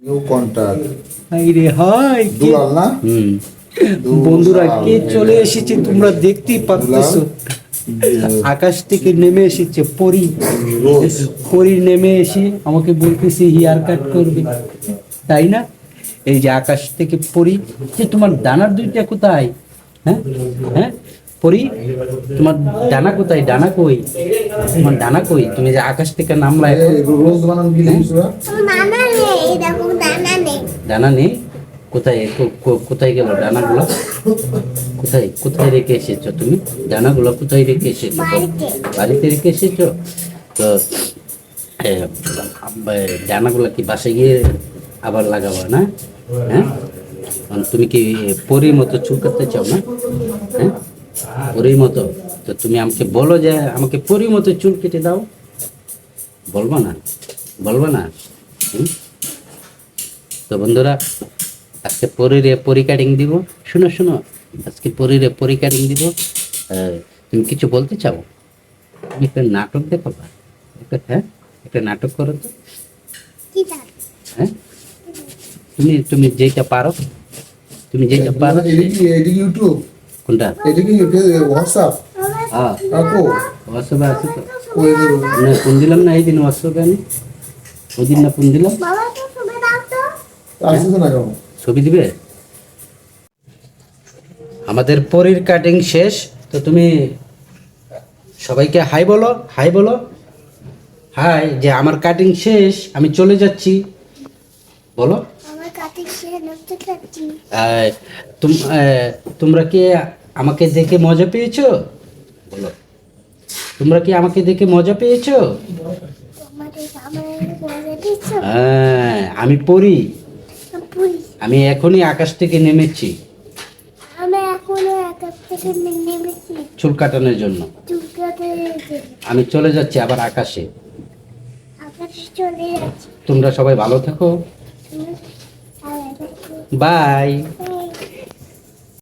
New contract high রে high দুলাল না বন্ধুরা কে চলে এসেছে তোমরা দেখতেই পাচ্ছো। আকাশ থেকে নেমে এসেছে পরি। রোজ পরি নেমে এসে আমাকে বলতেছে হেয়ার কাট করবে, তাই না? এই যে আকাশ থেকে পরি, যে তোমার ডানার দুইটা কোথায়? হ্যাঁ হ্যাঁ পরি, তোমার ডানা কোথায়? ডানা কই? তোমার ডানা কই? তুমি যে আকাশ থেকে নামলা এখন, রোজ বানান কি লিখছ না? নানা নেই, দেখো নানা নেই। ডানা নেই? কোথায় কোথায় গেল ডানাগুলো? কোথায় কোথায় রেখে এসেছো তুমি? ডানাগুলো কোথায় রেখে এসেছো? বাড়িতে। বাড়িতে রেখে এসেছো তো? ডানাগুলো কি বাসায় গিয়ে আবার লাগাবো না? হ্যাঁ, তুমি কি পরীর মতো চুল কাটতে চাও না? হ্যাঁ, পরীর মতো। তো তুমি আমাকে বলো যে আমাকে পরীর মতো চুল কেটে দাও, বলবো না? বলবো না? হুম? তো বন্ধুরা, আজকে পরীরে পরি কাটিং দিব। শুনো শুনো, আজকে পরীরে পরি কাটিং দিব। তুমি কিছু বলতে চাও? তুমি একটা নাটক দেখো না? হ্যাঁ, একটা নাটক করো তো। কি জানো? হ্যাঁ, তুমি তুমি যেটা পারো, তুমি যেটা পারো। এদিকে ইউটিউব, কোনটা? এদিকে হোয়াটসঅ্যাপ হ্যাঁ, কাকু হোয়াটসঅ্যাপে আছে তো। ওই না, ফোন দিলাম না এই দিন হোয়াটসঅ্যাপে আমি, ওই দিন না ফোন দিলাম। বাবা তো তুমি দাও তো। আসছে না কেন? ছবি দিবে? আমাদের পরীর কাটিং শেষ। তো তুমি সবাইকে হাই বলো, হাই বলো, হাই। যে আমার কাটিং শেষ, আমি চলে যাচ্ছি, বলো। আমার কাছে সে নষ্ট করছি। আহ, তোমরা কি আমাকে দেখে মজা পেয়েছো? বলো, তোমরা কি আমাকে দেখে মজা পেয়েছো? তোমাদের আমার বলে দিচ্ছ। হ্যাঁ, আমি পড়ি। পুলিশ। আমি এখনই আকাশ থেকে নেমেছি আমি এখনো একা থেকে নেমেছি। চুল কাটানোর জন্য। চুলকাতে আমি চলে যাচ্ছি আবার আকাশে। আকাশে চলে যাচ্ছি। তোমরা সবাই ভালো থেকো। তুমি আর বাই।